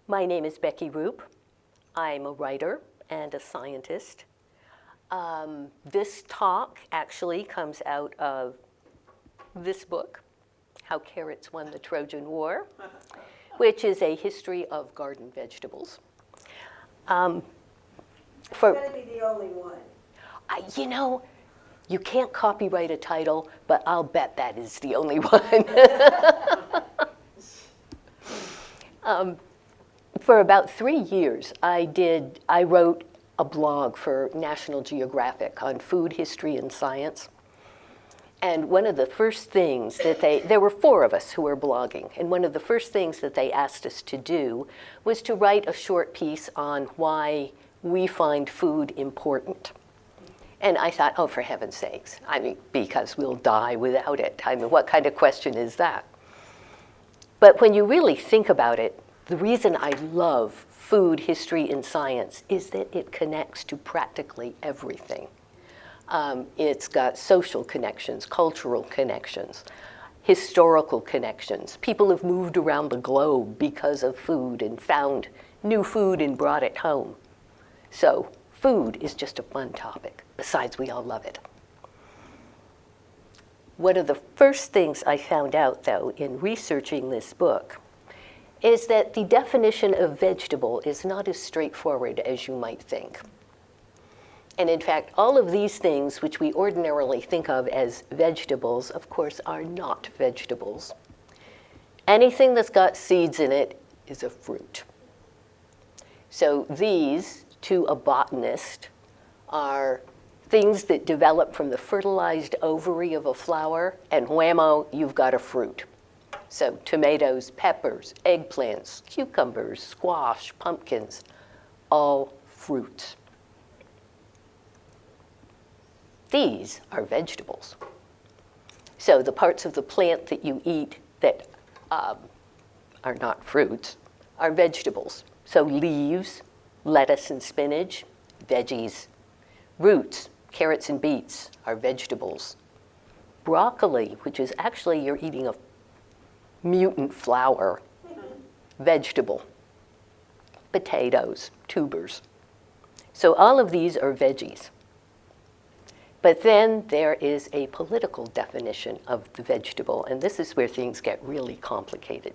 My name is Rebecca Rupp. I'm a writer and a scientist. This talk actually comes out of this book, How Carrots Won the Trojan War, which is a history of garden vegetables. It's going to be the only one. You know, you can't copyright a title, but I'll bet that is the only one. For about 3 years, I wrote a blog for National Geographic on food, history, and science. And one of the first things that there were 4 of us who were blogging, and one of the first things that they asked us to do was to write a short piece on why we find food important. And I thought, oh, for heaven's sakes, I mean, because we'll die without it. I mean, what kind of question is that? But when you really think about it, the reason I love food, history, and science is that it connects to practically everything. It's got social connections, cultural connections, historical connections. People have moved around the globe because of food and found new food and brought it home. So food is just a fun topic. Besides, we all love it. One of the first things I found out, though, in researching this book is that the definition of vegetable is not as straightforward as you might think. And in fact, all of these things which we ordinarily think of as vegetables, of course, are not vegetables. Anything that's got seeds in it is a fruit. So these, to a botanist, are things that develop from the fertilized ovary of a flower, and whammo, you've got a fruit. So tomatoes, peppers, eggplants, cucumbers, squash, pumpkins, all fruits. These are vegetables. So the parts of the plant that you eat that are not fruits are vegetables. So leaves, lettuce and spinach, veggies. Roots, carrots and beets, are vegetables. Broccoli, which is actually you're eating a mutant flower, vegetable. Potatoes, tubers. So all of these are veggies. But then there is a political definition of the vegetable, and this is where things get really complicated.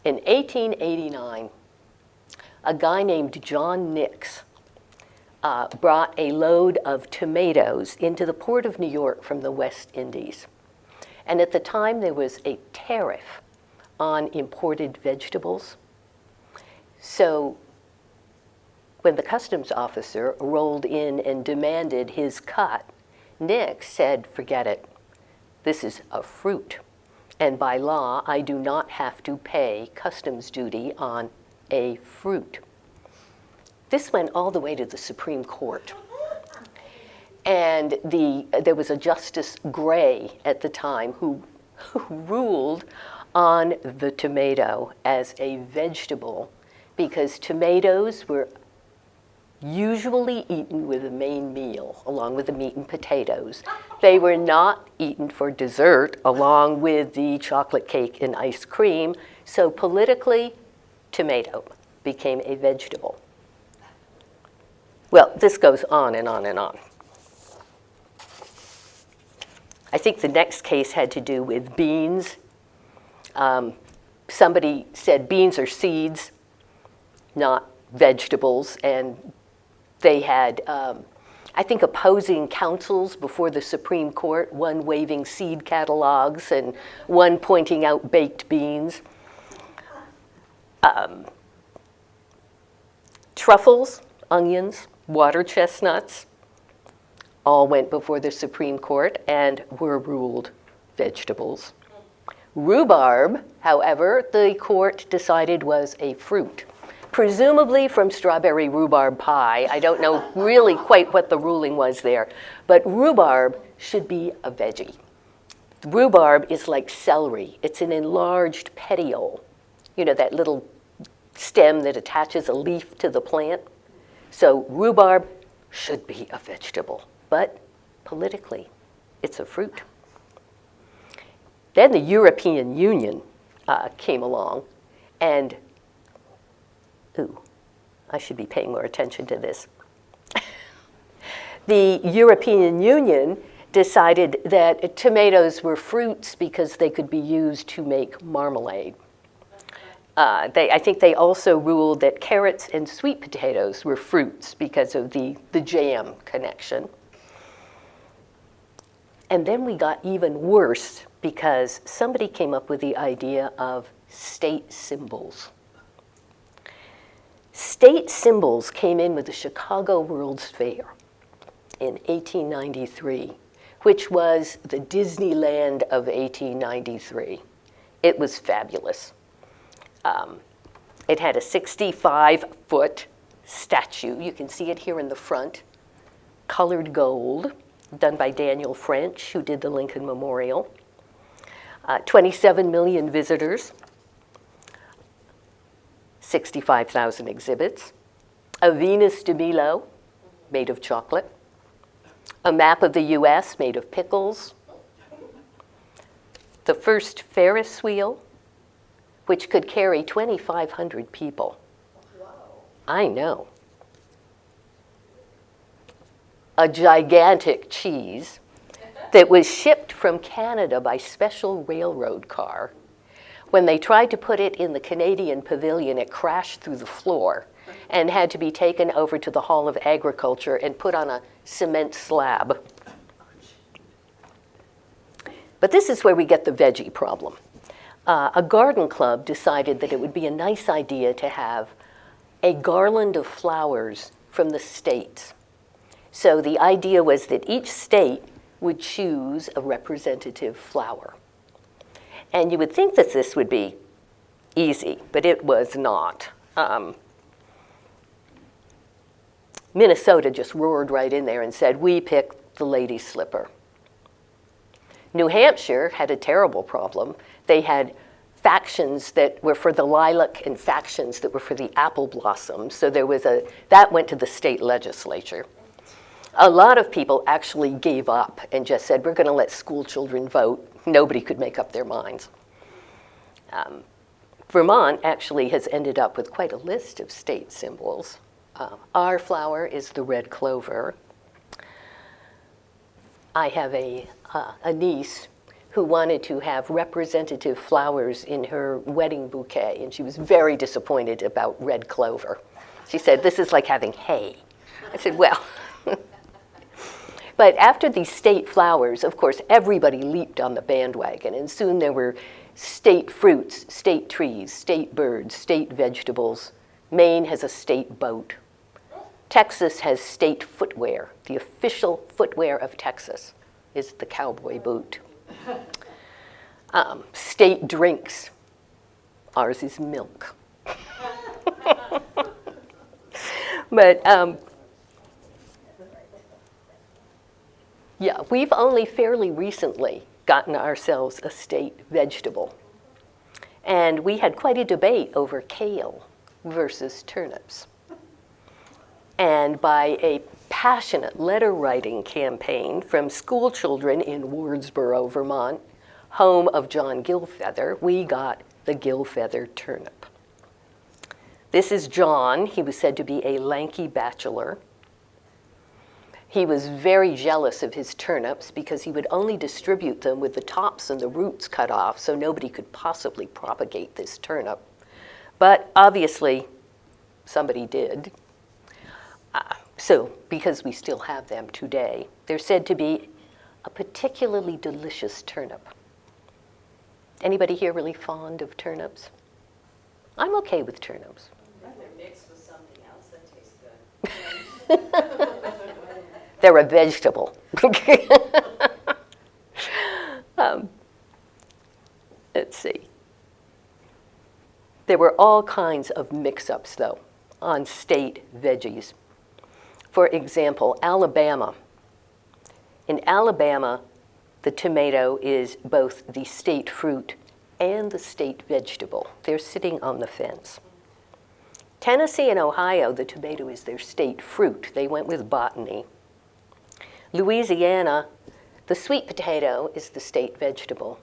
In 1889, a guy named John Nix brought a load of tomatoes into the port of New York from the West Indies. And at the time, there was a tariff on imported vegetables. So when the customs officer rolled in and demanded his cut, Nix said, forget it. This is a fruit. And by law, I do not have to pay customs duty on a fruit. This went all the way to the Supreme Court. And there was a Justice Gray at the time who ruled on the tomato as a vegetable because tomatoes were usually eaten with a main meal, along with the meat and potatoes. They were not eaten for dessert, along with the chocolate cake and ice cream. So politically, tomato became a vegetable. Well, this goes on and on and on. I think the next case had to do with beans. Somebody said beans are seeds, not vegetables, and they had, I think, opposing counsels before the Supreme Court, one waving seed catalogs and one pointing out baked beans. Truffles, onions, water chestnuts, all went before the Supreme Court and were ruled vegetables. Rhubarb, however, the court decided was a fruit, presumably from strawberry rhubarb pie. I don't know really quite what the ruling was there, but rhubarb should be a veggie. Rhubarb is like celery. It's an enlarged petiole, you know, that little stem that attaches a leaf to the plant. So rhubarb should be a vegetable. But politically, it's a fruit. Then the European Union came along and Ooh, I should be paying more attention to this. The European Union decided that tomatoes were fruits because they could be used to make marmalade. I think they also ruled that carrots and sweet potatoes were fruits because of the jam connection. And then we got even worse because somebody came up with the idea of state symbols. State symbols came in with the Chicago World's Fair in 1893, which was the Disneyland of 1893. It was fabulous. It had a 65-foot statue. You can see it here in the front, colored gold, done by Daniel French, who did the Lincoln Memorial. 27 million visitors, 65,000 exhibits, a Venus de Milo made of chocolate, a map of the US made of pickles, the first Ferris wheel, which could carry 2,500 people. Wow. I know. A gigantic cheese that was shipped from Canada by special railroad car. When they tried to put it in the Canadian pavilion, it crashed through the floor and had to be taken over to the Hall of Agriculture and put on a cement slab. But this is where we get the veggie problem. A garden club decided that it would be a nice idea to have a garland of flowers from the states. So the idea was that each state would choose a representative flower. And you would think that this would be easy, but it was not. Minnesota just roared right in there and said, we picked the lady slipper. New Hampshire had a terrible problem. They had factions that were for the lilac and factions that were for the apple blossom. So that went to the state legislature. A lot of people actually gave up and just said, we're going to let school children vote. Nobody could make up their minds. Vermont actually has ended up with quite a list of state symbols. Our flower is the red clover. I have a niece who wanted to have representative flowers in her wedding bouquet, and she was very disappointed about red clover. She said, this is like having hay. I said, well. But after these state flowers, of course, everybody leaped on the bandwagon, and soon there were state fruits, state trees, state birds, state vegetables. Maine has a state boat. Texas has state footwear. The official footwear of Texas is the cowboy boot. State drinks. Ours is milk. But yeah, we've only fairly recently gotten ourselves a state vegetable. And we had quite a debate over kale versus turnips. And by a passionate letter-writing campaign from school children in Wardsboro, Vermont, home of John Gilfeather, we got the Gilfeather turnip. This is John. He was said to be a lanky bachelor. He was very jealous of his turnips because he would only distribute them with the tops and the roots cut off, so nobody could possibly propagate this turnip. But obviously, somebody did. So, because we still have them today, they're said to be a particularly delicious turnip. Anybody here really fond of turnips? I'm okay with turnips. If they're mixed with something else, that tastes good. They're a vegetable. Let's see. There were all kinds of mix-ups, though, on state veggies. For example, Alabama. In Alabama, the tomato is both the state fruit and the state vegetable. They're sitting on the fence. Tennessee and Ohio, the tomato is their state fruit. They went with botany. Louisiana, the sweet potato is the state vegetable.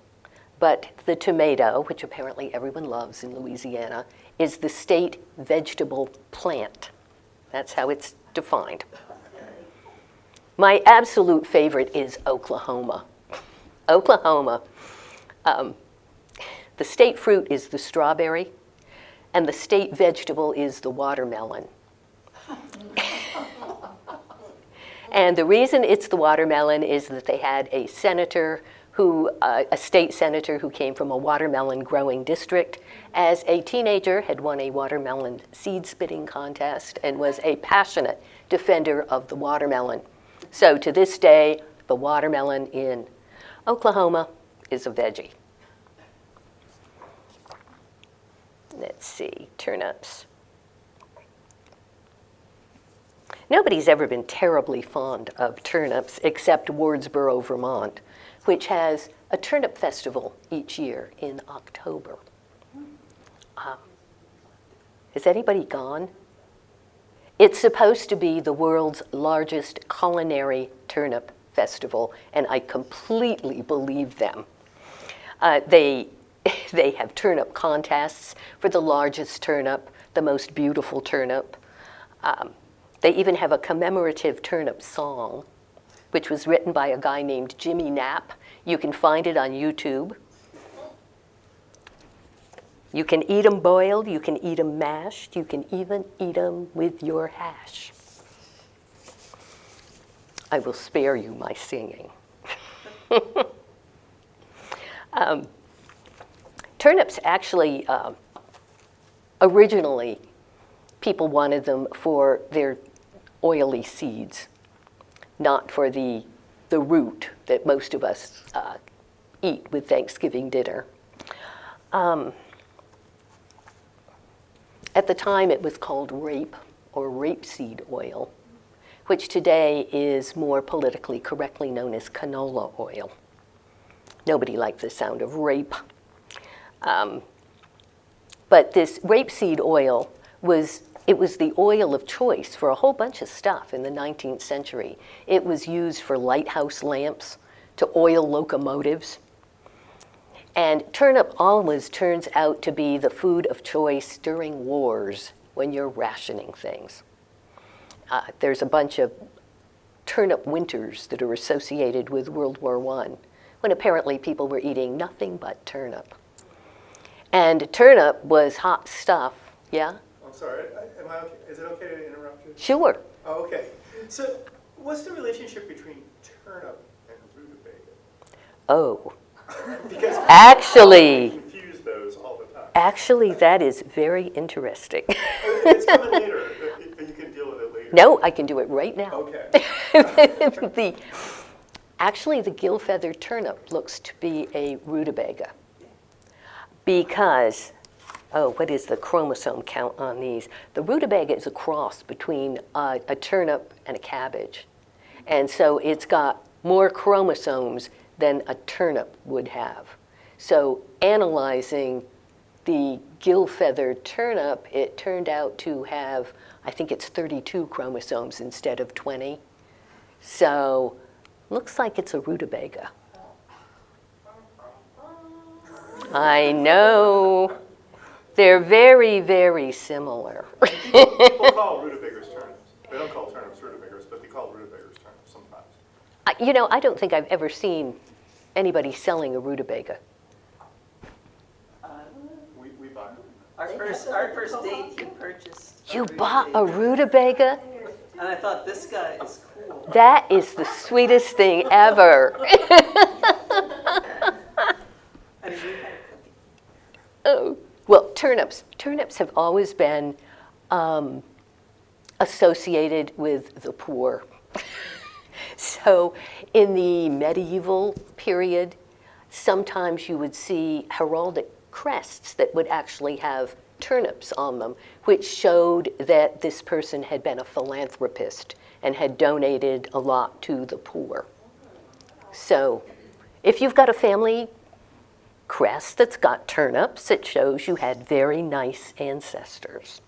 But the tomato, which apparently everyone loves in Louisiana, is the state vegetable plant. That's how it's defined. My absolute favorite is Oklahoma. Oklahoma, the state fruit is the strawberry, and the state vegetable is the watermelon. And the reason it's the watermelon is that they had a senator a state senator who came from a watermelon growing district, as a teenager had won a watermelon seed spitting contest and was a passionate defender of the watermelon. So to this day, the watermelon in Oklahoma is a veggie. Let's see, turnips. Nobody's ever been terribly fond of turnips except Wardsboro, Vermont, which has a turnip festival each year in October. Has anybody gone? It's supposed to be the world's largest culinary turnip festival, and I completely believe them. They have turnip contests for the largest turnip, the most beautiful turnip. They even have a commemorative turnip song, which was written by a guy named Jimmy Knapp. You can find it on YouTube. You can eat them boiled, you can eat them mashed, you can even eat them with your hash. I will spare you my singing. Turnips actually, originally, people wanted them for their oily seeds, not for the root that most of us eat with Thanksgiving dinner. At the time, it was called rape or rapeseed oil, which today is more politically correctly known as canola oil. Nobody liked the sound of rape. But this rapeseed oil was the oil of choice for a whole bunch of stuff in the 19th century. It was used for lighthouse lamps, to oil locomotives. And turnip always turns out to be the food of choice during wars when you're rationing things. There's a bunch of turnip winters that are associated with World War I, when apparently people were eating nothing but turnip. And turnip was hot stuff, yeah? I'm sorry, is it okay to interrupt you? Sure. Oh, okay. So what's the relationship between turnip and rutabaga? Oh. Because Actually, I confuse those all the time. Actually, that is very interesting. It's coming later. You can deal with it later. No, I can do it right now. Okay. Actually, the Gilfeather turnip looks to be a rutabaga because, what is the chromosome count on these? The rutabaga is a cross between a turnip and a cabbage. And so it's got more chromosomes than a turnip would have. So analyzing the Gilfeather turnip, it turned out to have, I think it's 32 chromosomes instead of 20. So looks like it's a rutabaga. I know. They're very, very similar. People call rutabagas turnips. They don't call turnips rutabagas, but they call rutabagas turnips sometimes. I don't think I've ever seen anybody selling a rutabaga. We buy them. Our first date, you purchased. You bought a rutabaga? And I thought, this guy is cool. That is the sweetest thing ever. And you had a cookie. Oh, well, turnips. Turnips have always been associated with the poor. So in the medieval period, sometimes you would see heraldic crests that would actually have turnips on them, which showed that this person had been a philanthropist and had donated a lot to the poor. So if you've got a family crest that's got turnips, it shows you had very nice ancestors.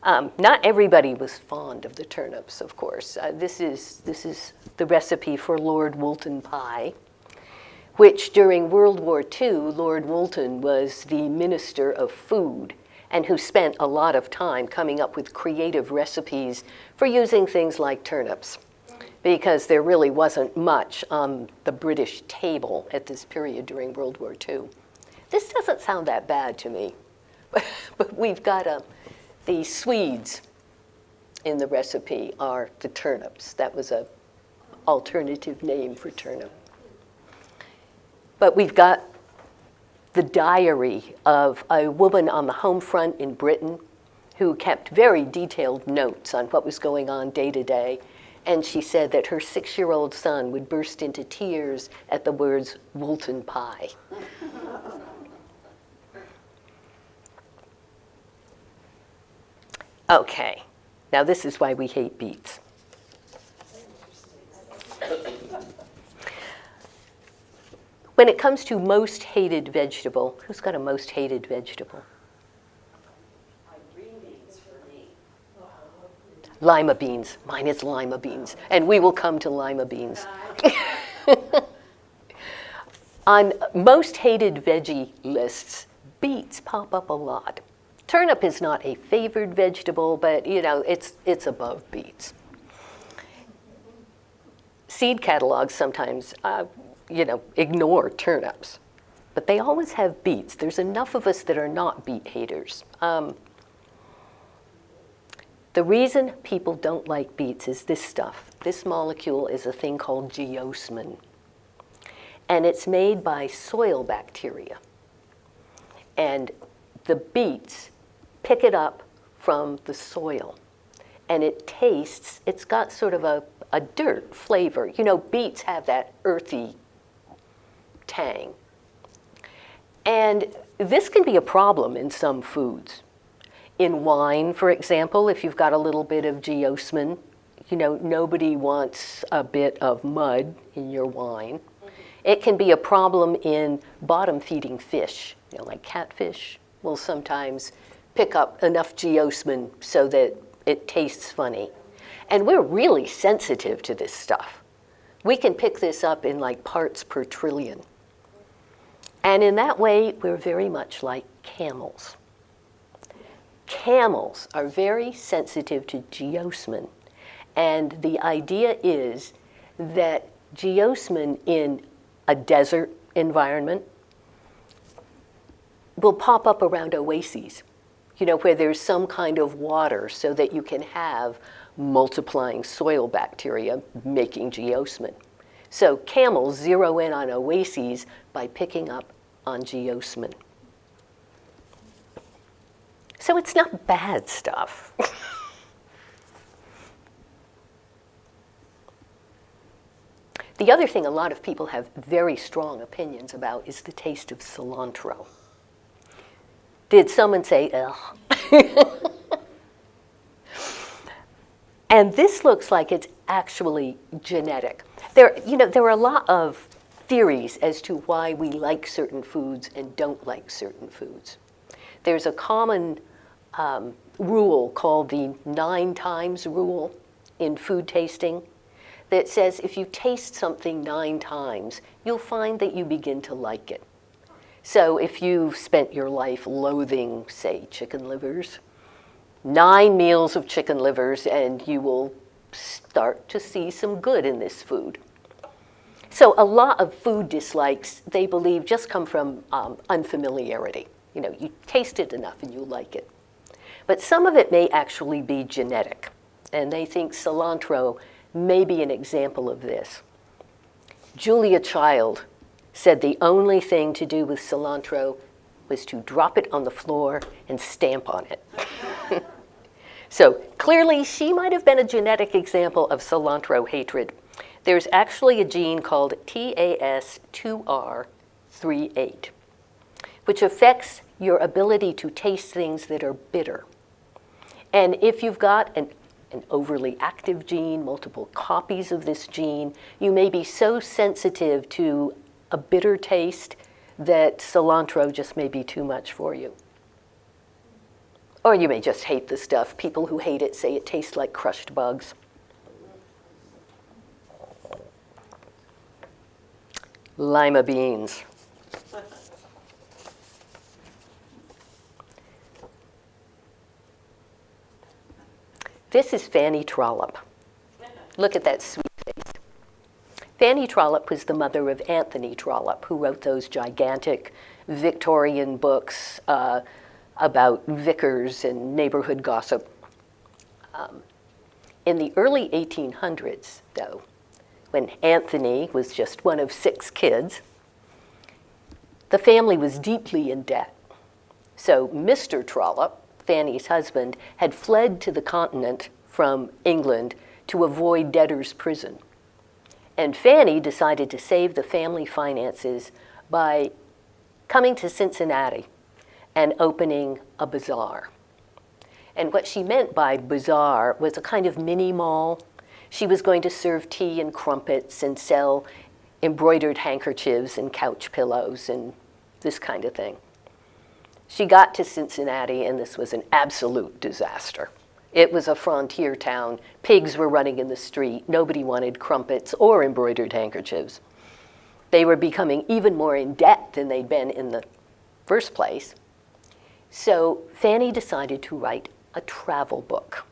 Not everybody was fond of the turnips, of course. This is the recipe for Lord Woolton pie, which during World War II, Lord Woolton was the Minister of Food, and who spent a lot of time coming up with creative recipes for using things like turnips, because there really wasn't much on the British table at this period during World War II. This doesn't sound that bad to me, but we've got the Swedes in the recipe are the turnips. That was an alternative name for turnip. But we've got the diary of a woman on the home front in Britain who kept very detailed notes on what was going on day to day. And she said that her 6-year-old son would burst into tears at the words Woolton pie. Okay, now this is why we hate beets. When it comes to most hated vegetable, who's got a most hated vegetable? Green beans for me. Lima beans. Mine is lima beans. And we will come to lima beans. On most hated veggie lists, beets pop up a lot. Turnip is not a favored vegetable, but you know, it's above beets. Seed catalogs sometimes ignore turnips, but they always have beets. There's enough of us that are not beet haters. The reason people don't like beets is this stuff. This molecule is a thing called geosmin, and it's made by soil bacteria. And the beets pick it up from the soil, and it's got sort of a dirt flavor. You know, beets have that earthy tang. And this can be a problem in some foods. In wine, for example, if you've got a little bit of geosmin, you know, nobody wants a bit of mud in your wine. It can be a problem in bottom-feeding fish, you know, like catfish will sometimes pick up enough geosmin so that it tastes funny. And we're really sensitive to this stuff. We can pick this up in like parts per trillion. And in that way, we're very much like camels. Camels are very sensitive to geosmin. And the idea is that geosmin in a desert environment will pop up around oases, you know, where there's some kind of water so that you can have multiplying soil bacteria making geosmin. So camels zero in on oases by picking up on geosmin. So it's not bad stuff. The other thing a lot of people have very strong opinions about is the taste of cilantro. Did someone say, ugh? And this looks like it's actually genetic. There are a lot of theories as to why we like certain foods and don't like certain foods. There's a common rule called the 9 times rule in food tasting that says if you taste something 9 times, you'll find that you begin to like it. So if you've spent your life loathing, say, chicken livers, 9 meals of chicken livers, and you will start to see some good in this food. So a lot of food dislikes, they believe, just come from unfamiliarity. You know, you taste it enough and you like it. But some of it may actually be genetic, and they think cilantro may be an example of this. Julia Child said the only thing to do with cilantro was to drop it on the floor and stamp on it. So clearly, she might have been a genetic example of cilantro hatred. There's actually a gene called TAS2R38, which affects your ability to taste things that are bitter. And if you've got an overly active gene, multiple copies of this gene, you may be so sensitive to a bitter taste that cilantro just may be too much for you. Or you may just hate the stuff. People who hate it say it tastes like crushed bugs. lima beans. This is Fanny Trollope. Look at that sweet face. Fanny Trollope was the mother of Anthony Trollope, who wrote those gigantic Victorian books about vicars and neighborhood gossip. In the early 1800s, though, when Anthony was just one of 6 kids, the family was deeply in debt. So Mr. Trollope, Fanny's husband, had fled to the continent from England to avoid debtor's prison. And Fanny decided to save the family finances by coming to Cincinnati and opening a bazaar. And what she meant by bazaar was a kind of mini mall. She was going to serve tea and crumpets and sell embroidered handkerchiefs and couch pillows and this kind of thing. She got to Cincinnati, and this was an absolute disaster. It was a frontier town. Pigs were running in the street. Nobody wanted crumpets or embroidered handkerchiefs. They were becoming even more in debt than they'd been in the first place. So Fanny decided to write a travel book.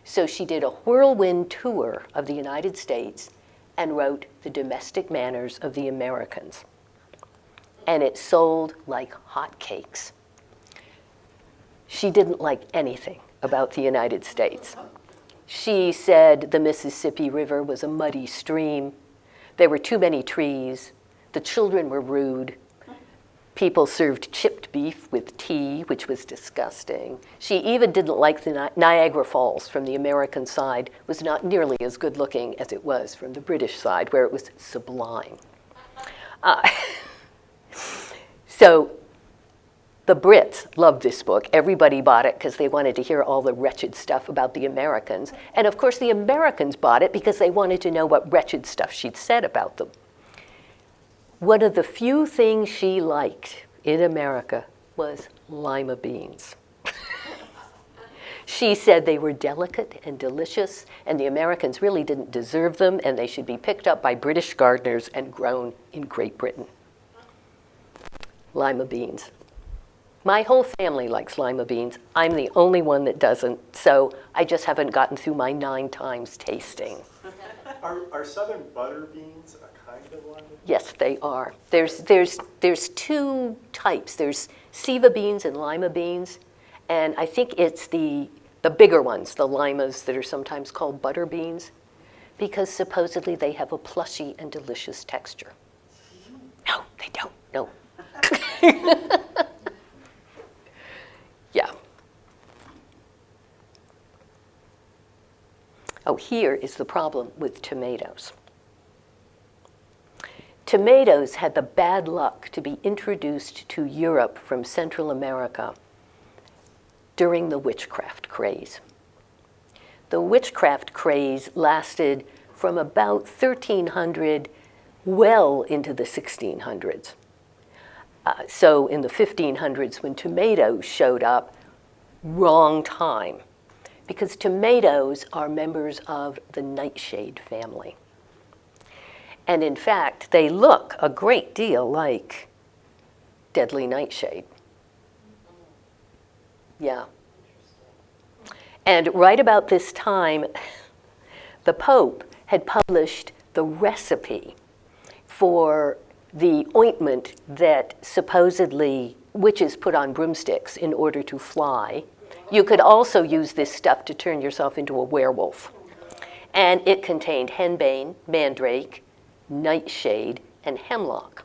So she did a whirlwind tour of the United States and wrote The Domestic Manners of the Americans. And it sold like hotcakes. She didn't like anything about the United States. She said the Mississippi River was a muddy stream. There were too many trees. The children were rude. People served chipped beef with tea, which was disgusting. She even didn't like the Niagara Falls from the American side. It was not nearly as good looking as it was from the British side, where it was sublime. So the Brits loved this book. Everybody bought it because they wanted to hear all the wretched stuff about the Americans. And of course, the Americans bought it because they wanted to know what wretched stuff she'd said about them. One of the few things she liked in America was lima beans. She said they were delicate and delicious, and the Americans really didn't deserve them, and they should be picked up by British gardeners and grown in Great Britain. Lima beans. My whole family likes lima beans. I'm the only one that doesn't, so I just haven't gotten through my 9 times tasting. Are southern butter beans a kind of lima bean? Yes, they are. There's 2 types. There's Siva beans and lima beans, and I think it's the bigger ones, the limas that are sometimes called butter beans, because supposedly they have a plushy and delicious texture. No, they don't. No. Yeah. Oh, here is the problem with tomatoes. Tomatoes had the bad luck to be introduced to Europe from Central America during the witchcraft craze. The witchcraft craze lasted from about 1300 well into the 1600s. So in the 1500s, when tomatoes showed up, wrong time, because tomatoes are members of the nightshade family. And in fact, they look a great deal like deadly nightshade. Yeah. And right about this time, the Pope had published the recipe for the ointment that supposedly witches put on broomsticks in order to fly. You could also use this stuff to turn yourself into a werewolf. And it contained henbane, mandrake, nightshade, and hemlock.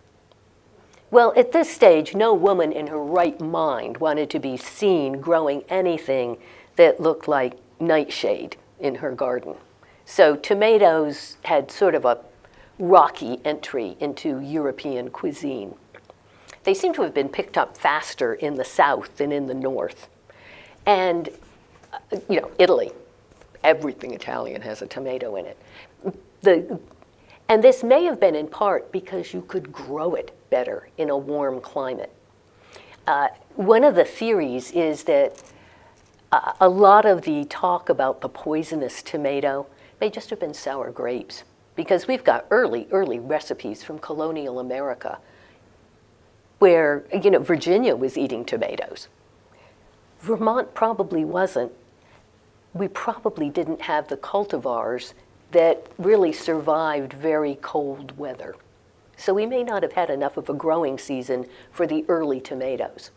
Well, at this stage, no woman in her right mind wanted to be seen growing anything that looked like nightshade in her garden. So tomatoes had sort of a rocky entry into European cuisine. They seem to have been picked up faster in the South than in the North. And, Italy, everything Italian has a tomato in it. And this may have been in part because you could grow it better in a warm climate. One of the theories is that a lot of the talk about the poisonous tomato may just have been sour grapes. because we've got early recipes from colonial America where, Virginia was eating tomatoes. Vermont probably wasn't. We probably didn't have the cultivars that really survived very cold weather. So we may not have had enough of a growing season for the early tomatoes.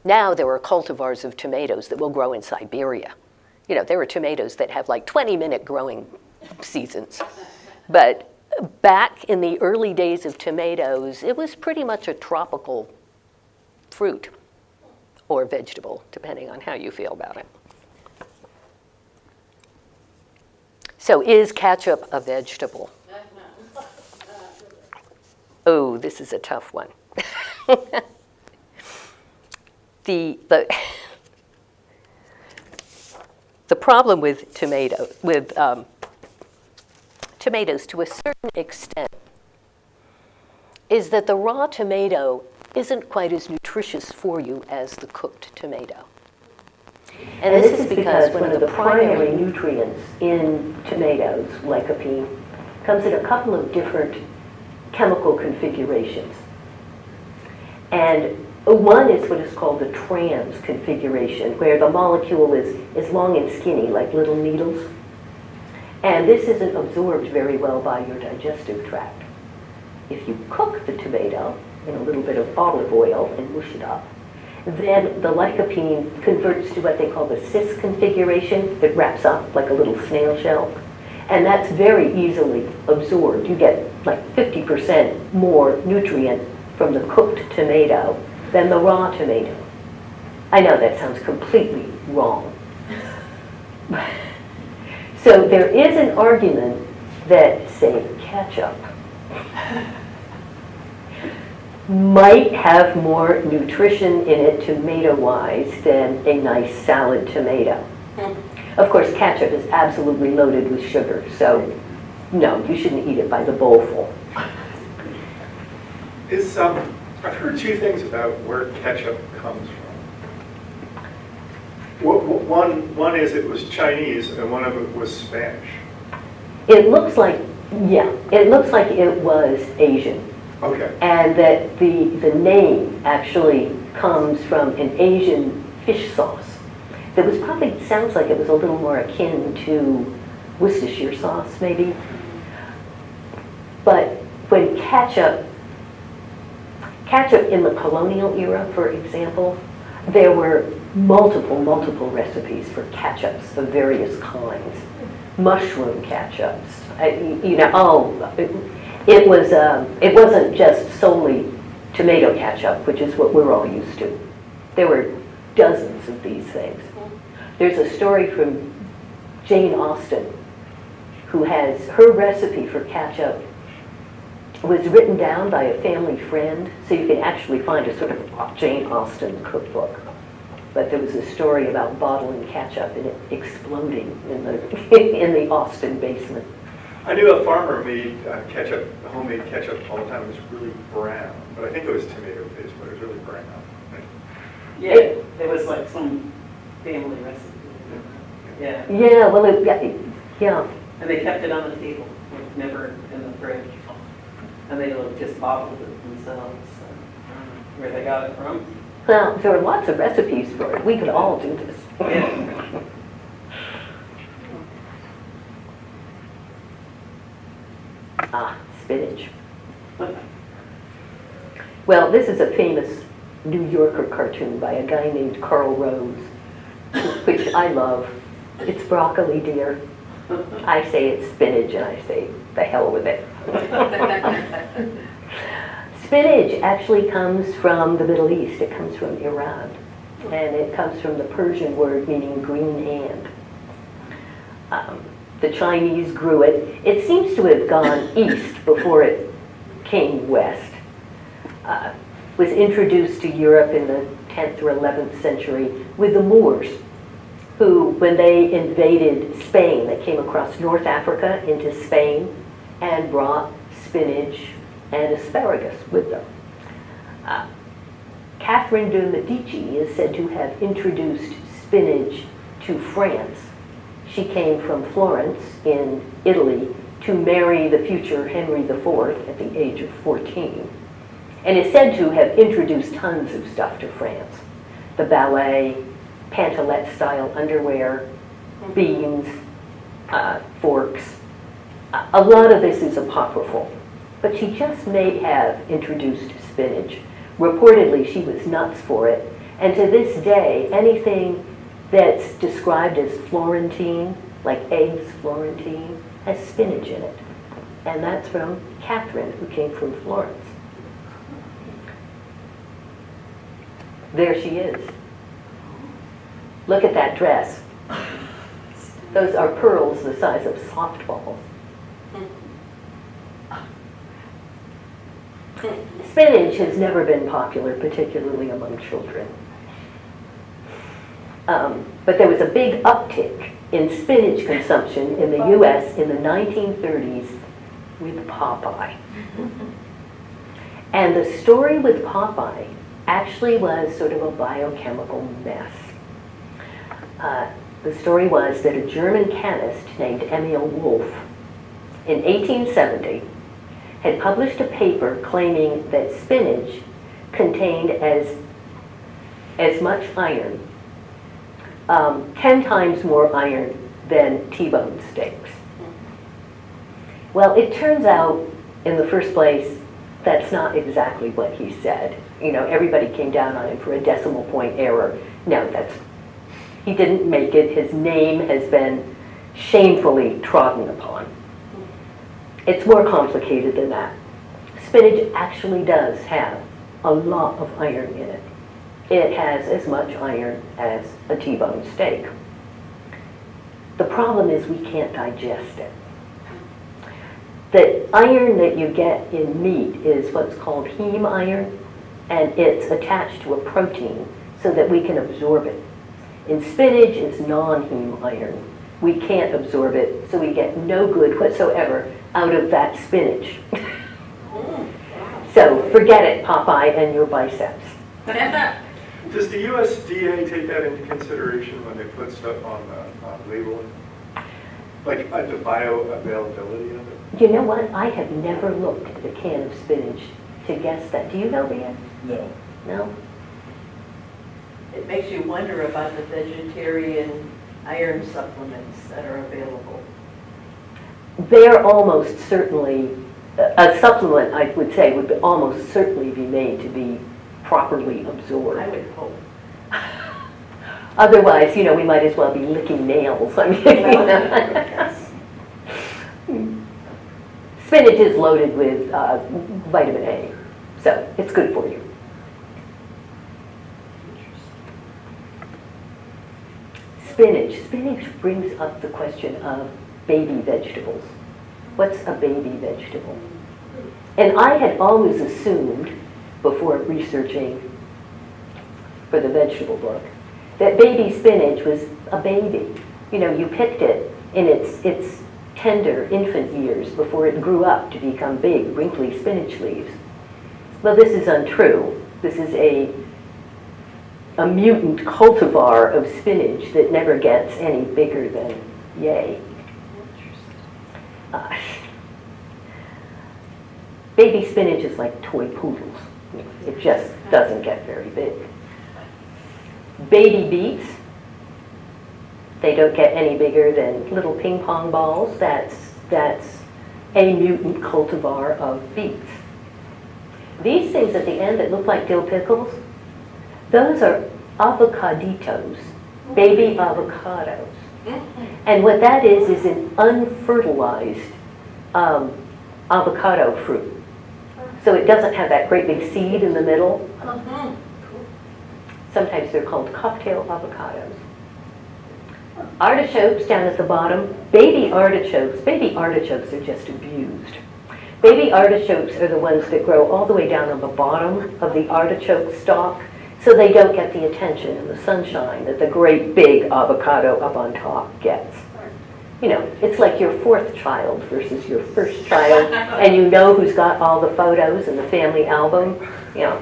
Now there are cultivars of tomatoes that will grow in Siberia. There are tomatoes that have like 20-minute growing seasons. But back in the early days of tomatoes, it was pretty much a tropical fruit or vegetable, depending on how you feel about it. So is ketchup a vegetable? Oh, this is a tough one. The problem with tomatoes to a certain extent is that the raw tomato isn't quite as nutritious for you as the cooked tomato. And this is because one of the primary nutrients in tomatoes, lycopene, comes in a couple of different chemical configurations. And one is what is called the trans configuration, where the molecule is long and skinny, like little needles. And this isn't absorbed very well by your digestive tract. If you cook the tomato in a little bit of olive oil and mush it up, then the lycopene converts to what they call the cis configuration. It wraps up like a little snail shell. And that's very easily absorbed. You get like 50% more nutrient from the cooked tomato than the raw tomato. I know that sounds completely wrong. So there is an argument that, say, ketchup might have more nutrition in it tomato-wise than a nice salad tomato. Of course, ketchup is absolutely loaded with sugar, so no, you shouldn't eat it by the bowlful. I've heard two things about where ketchup comes from. One is it was Chinese, and one of it was Spanish. It looks like it was Asian. Okay. And that the name actually comes from an Asian fish sauce that was probably, sounds like it was a little more akin to Worcestershire sauce, maybe. But when ketchup in the colonial era, for example, there were multiple recipes for ketchups of various kinds. Mushroom ketchups, it wasn't just solely tomato ketchup, which is what we're all used to. There were dozens of these things. There's a story from Jane Austen, who has her recipe for ketchup was written down by a family friend, so you can actually find a sort of Jane Austen cookbook. But there was a story about bottling ketchup and it exploding in the Austen basement. I knew a farmer made homemade ketchup all the time. It was really brown, but I think it was tomato paste, but it was really brown. Yeah, there was like some family recipe. Yeah. Yeah, well, yeah. And they kept it on the table, like never in the fridge. And they just bottled it themselves. Where they got it from. Well, there are lots of recipes for it. We could all do this. Yeah. Spinach. Well, this is a famous New Yorker cartoon by a guy named Carl Rose, which I love. It's broccoli, dear. I say it's spinach, and I say, the hell with it. Spinach actually comes from the Middle East. It comes from Iran. And it comes from the Persian word meaning green hand. The Chinese grew it. It seems to have gone east before it came west. Was introduced to Europe in the 10th or 11th century with the Moors, who, when they invaded Spain, they came across North Africa into Spain and brought spinach and asparagus with them. Catherine de' Medici is said to have introduced spinach to France. She came from Florence in Italy to marry the future Henry IV at the age of 14, and is said to have introduced tons of stuff to France. The ballet, pantalette-style underwear, beans, forks. A lot of this is apocryphal, but she just may have introduced spinach. Reportedly, she was nuts for it, and to this day, anything that's described as Florentine, like eggs Florentine, has spinach in it. And that's from Catherine, who came from Florence. There she is. Look at that dress. Those are pearls the size of softballs. Spinach has never been popular, particularly among children. But there was a big uptick in spinach consumption in the US in the 1930s with Popeye. And the story with Popeye actually was sort of a biochemical mess. The story was that a German chemist named Emil Wolf in 1870 had published a paper claiming that spinach contained as much iron, 10 times more iron than T-bone steaks. Well, it turns out, in the first place, that's not exactly what he said. You know, everybody came down on him for a decimal point error. No, he didn't make it. His name has been shamefully trodden upon. It's more complicated than that. Spinach actually does have a lot of iron in it. It has as much iron as a T-bone steak. The problem is we can't digest it. The iron that you get in meat is what's called heme iron, and it's attached to a protein so that we can absorb it. In spinach, it's non-heme iron. We can't absorb it, so we get no good whatsoever out of that spinach. So forget it, Popeye and your biceps. Does the USDA take that into consideration when they put stuff on labeling? Like the bioavailability of it? You know what? I have never looked at a can of spinach to guess that. Do you know, Dan? No. No? It makes you wonder about the vegetarian iron supplements that are available. They're almost certainly, a supplement, I would say, would almost certainly be made to be properly absorbed. I would hope. Otherwise, you know, we might as well be licking nails. I mean, you know. Spinach is loaded with vitamin A, so it's good for you. Spinach brings up the question of baby vegetables. What's a baby vegetable? And I had always assumed, before researching for the vegetable book, that baby spinach was a baby. You know, you picked it in its tender infant years before it grew up to become big, wrinkly spinach leaves. Well, this is untrue. This is a mutant cultivar of spinach that never gets any bigger than yay. Baby spinach is like toy poodles. It just doesn't get very big. Baby beets, they don't get any bigger than little ping pong balls. That's a mutant cultivar of beets. These things at the end that look like dill pickles, those are avocaditos, baby avocados. And what that is an unfertilized avocado fruit. So it doesn't have that great big seed in the middle. Sometimes they're called cocktail avocados. Artichokes down at the bottom, baby artichokes. Baby artichokes are just abused. Baby artichokes are the ones that grow all the way down on the bottom of the artichoke stalk, so they don't get the attention and the sunshine that the great big avocado up on top gets. You know, it's like your fourth child versus your first child, and you know who's got all the photos in the family album. You know,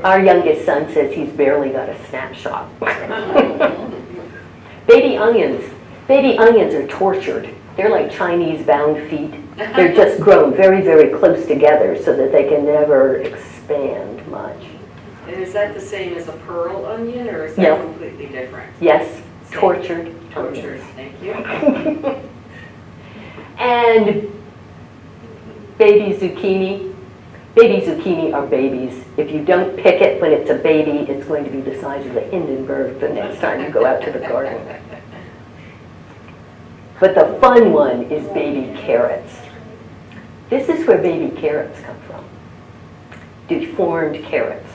our youngest son says he's barely got a snapshot. Baby onions are tortured. They're like Chinese bound feet. They're just grown very, very close together so that they can never expand much. And is that the same as a pearl onion, or is No. that completely different? Yes, Same. tortured. Tortured, thank you. And baby zucchini. Baby zucchini are babies. If you don't pick it when it's a baby, it's going to be the size of the Hindenburg the next time you go out to the garden. But the fun one is baby carrots. This is where baby carrots come from. Deformed carrots.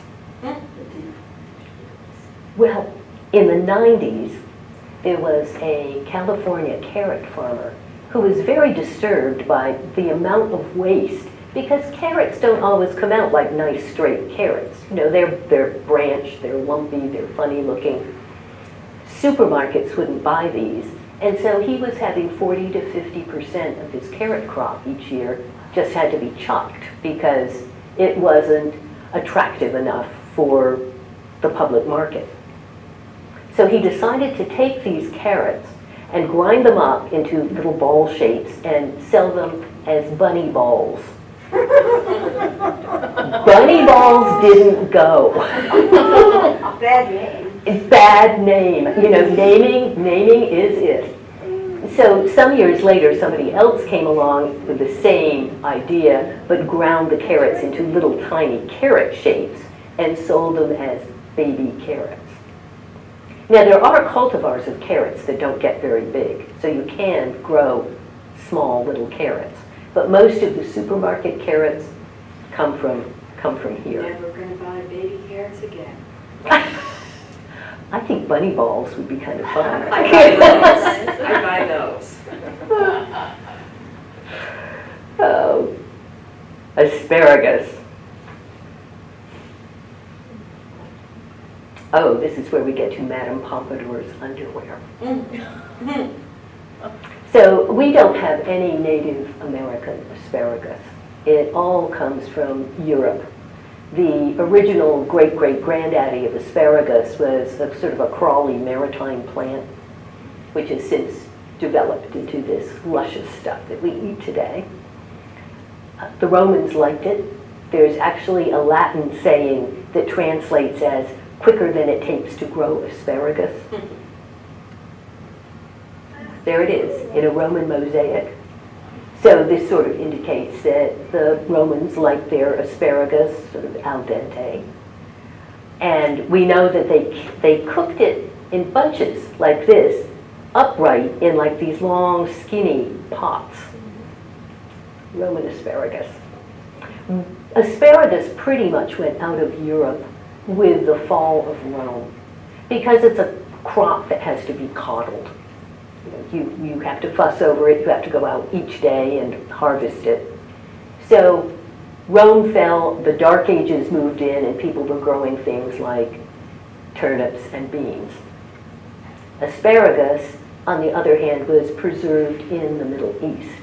Well, in the 90s, there was a California carrot farmer who was very disturbed by the amount of waste, because carrots don't always come out like nice straight carrots. You know, they're branched, they're lumpy, they're funny looking. Supermarkets wouldn't buy these, and so he was having 40 to 50% of his carrot crop each year just had to be chopped because it wasn't attractive enough for the public market. So he decided to take these carrots and grind them up into little ball shapes and sell them as bunny balls. Bunny balls didn't go. Bad name. Bad name. You know, naming is it. So some years later, somebody else came along with the same idea, but ground the carrots into little tiny carrot shapes and sold them as baby carrots. Now, there are cultivars of carrots that don't get very big, so you can grow small little carrots. But most of the supermarket carrots come from here. Never gonna buy baby carrots again. I think bunny balls would be kind of fun. I buy those. I buy those. Oh, asparagus. Oh, this is where we get to Madame Pompadour's underwear. So we don't have any Native American asparagus. It all comes from Europe. The original great-great-granddaddy of asparagus was a sort of a crawly maritime plant, which has since developed into this luscious stuff that we eat today. The Romans liked it. There's actually a Latin saying that translates as quicker than it takes to grow asparagus. There it is, in a Roman mosaic. So this sort of indicates that the Romans liked their asparagus sort of al dente. And we know that they cooked it in bunches like this, upright in like these long, skinny pots. Roman asparagus. Asparagus pretty much went out of Europe with the fall of Rome because it's a crop that has to be coddled. You have to fuss over it, you have to go out each day and harvest it. So Rome fell, the Dark Ages moved in, and people were growing things like turnips and beans. Asparagus, on the other hand, was preserved in the Middle East.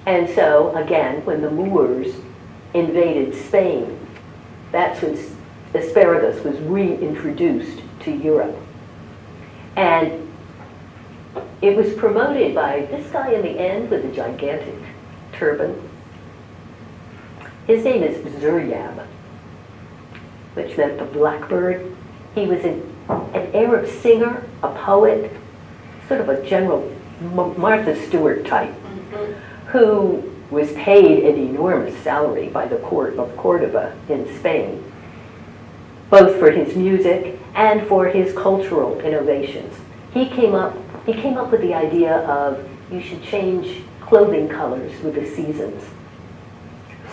And so, again, when the Moors invaded Spain, that's when asparagus was reintroduced to Europe. And it was promoted by this guy in the end with a gigantic turban. His name is Zuryab, which meant the blackbird. He was an Arab singer, a poet, sort of a general Martha Stewart type, who was paid an enormous salary by the court of Cordoba in Spain, both for his music and for his cultural innovations. He came up with the idea of you should change clothing colors with the seasons.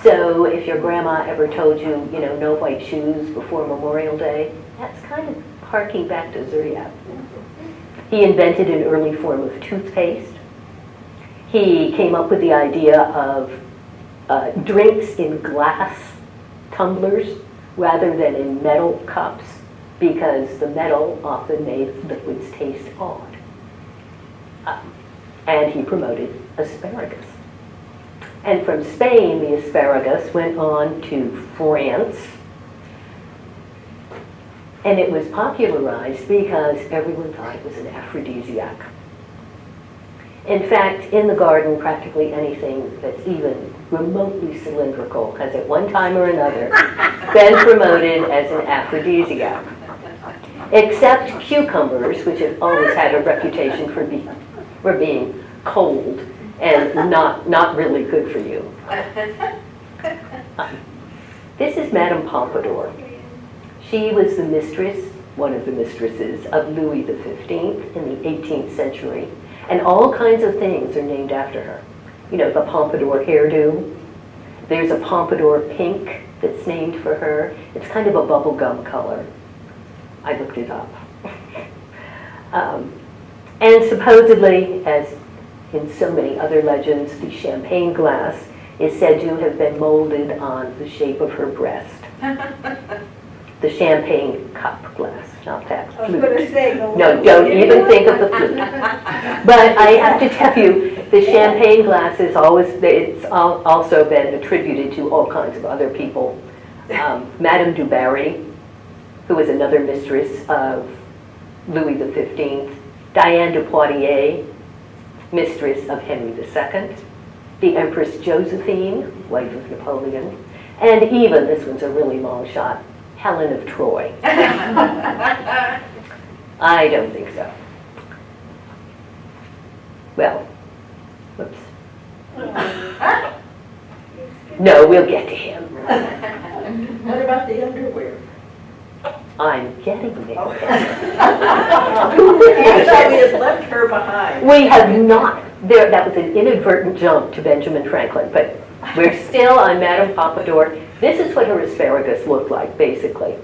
So if your grandma ever told you, no white shoes before Memorial Day, that's kind of harking back to Zuryab. He invented an early form of toothpaste. He came up with the idea of drinks in glass tumblers rather than in metal cups, because the metal often made liquids taste odd. And he promoted asparagus. And from Spain, the asparagus went on to France. And it was popularized because everyone thought it was an aphrodisiac. In fact, in the garden, practically anything that's even remotely cylindrical has at one time or another been promoted as an aphrodisiac. Except cucumbers, which have always had a reputation for being cold and not really good for you. This is Madame Pompadour. She was the mistress, one of the mistresses of Louis XV in the 18th century. And all kinds of things are named after her. You know, the Pompadour hairdo. There's a Pompadour pink that's named for her. It's kind of a bubblegum color. I looked it up. And supposedly, as in so many other legends, the champagne glass is said to have been molded on the shape of her breast. The champagne cup glass, not that flute. I was going to say, No, don't even think of the flute. But I have to tell you, the champagne glass is it's also been attributed to all kinds of other people. Madame du Barry, who was another mistress of Louis XV, Diane de Poitiers, mistress of Henry II, the Empress Josephine, wife of Napoleon, and even, this one's a really long shot, Helen of Troy. I don't think so. Well, whoops. No, we'll get to him. What about the underwear? I'm getting there. I thought we had left her behind. We have not. That was an inadvertent jump to Benjamin Franklin, but we're still on Madame Pompadour. This is what her asparagus looked like, basically.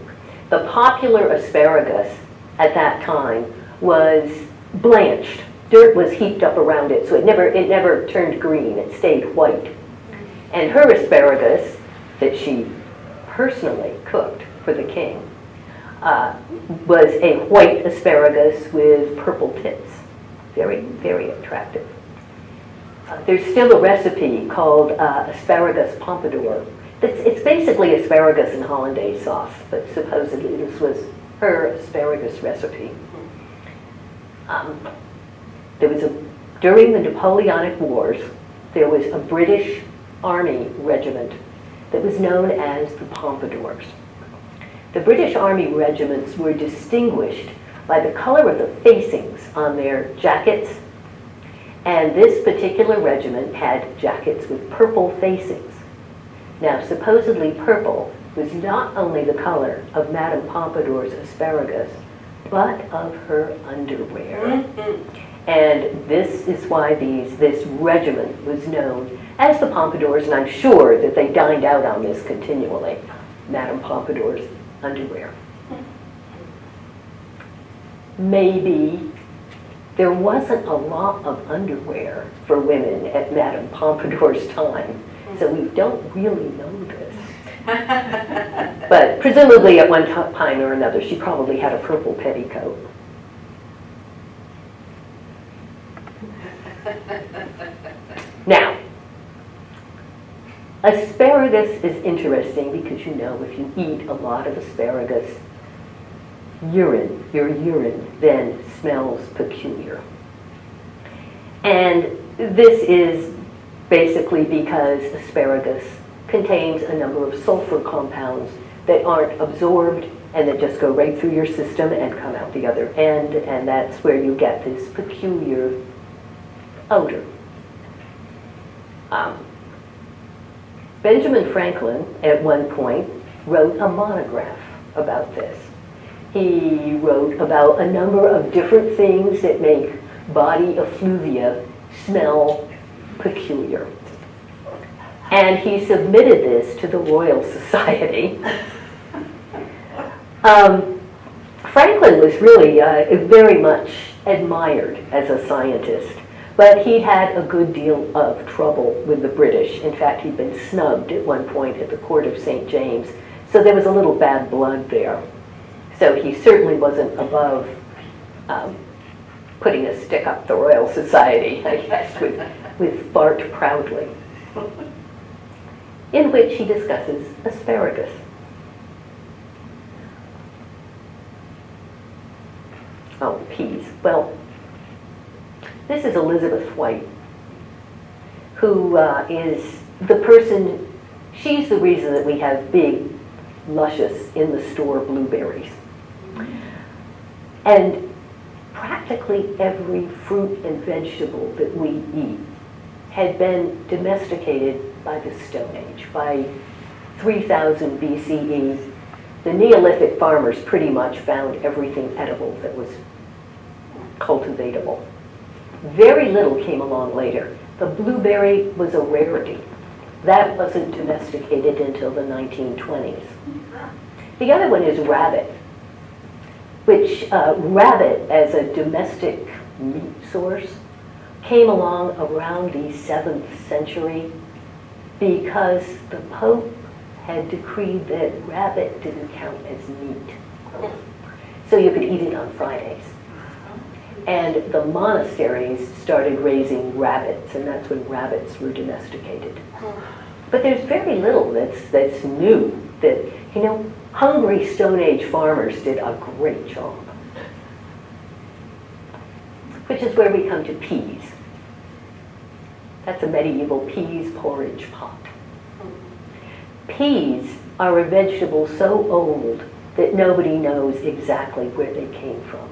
The popular asparagus at that time was blanched. Dirt was heaped up around it, so it never turned green. It stayed white. And her asparagus, that she personally cooked for the king, was a white asparagus with purple tips. Very, very attractive. There's still a recipe called asparagus Pompadour. It's basically asparagus and hollandaise sauce, but supposedly this was her asparagus recipe. During the Napoleonic Wars, there was a British Army regiment that was known as the Pompadours. The British Army regiments were distinguished by the color of the facings on their jackets, and this particular regiment had jackets with purple facings. Now, supposedly purple was not only the color of Madame Pompadour's asparagus, but of her underwear. And this is why this regiment was known as the Pompadours, and I'm sure that they dined out on this continually, Madame Pompadour's underwear. Maybe there wasn't a lot of underwear for women at Madame Pompadour's time, so we don't really know this. But presumably at one time or another, she probably had a purple petticoat. Now, asparagus is interesting because, you know, if you eat a lot of asparagus, your urine then smells peculiar. And this is basically because asparagus contains a number of sulfur compounds that aren't absorbed and that just go right through your system and come out the other end, and that's where you get this peculiar odor. Benjamin Franklin, at one point, wrote a monograph about this. He wrote about a number of different things that make body effluvia smell peculiar. And he submitted this to the Royal Society. Franklin was really very much admired as a scientist, but he had a good deal of trouble with the British. In fact, he'd been snubbed at one point at the court of St. James, so there was a little bad blood there. So he certainly wasn't above putting a stick up the Royal Society, I guess, with Fart Proudly, in which he discusses asparagus. Oh, peas. Well, This is Elizabeth White, who is the person, she's the reason that we have big, luscious, in-the-store blueberries. And practically every fruit and vegetable that we eat had been domesticated by the Stone Age, by 3000 BCE. The Neolithic farmers pretty much found everything edible that was cultivatable. Very little came along later. The blueberry was a rarity. That wasn't domesticated until the 1920s. The other one is rabbit, which rabbit as a domestic meat source came along around the 7th century because the Pope had decreed that rabbit didn't count as meat. So you could eat it on Fridays. And the monasteries started raising rabbits, and that's when rabbits were domesticated. But there's very little that's new. That, you know, hungry Stone Age farmers did a great job. Which is where we come to peas. That's a medieval peas porridge pot. Peas are a vegetable so old that nobody knows exactly where they came from.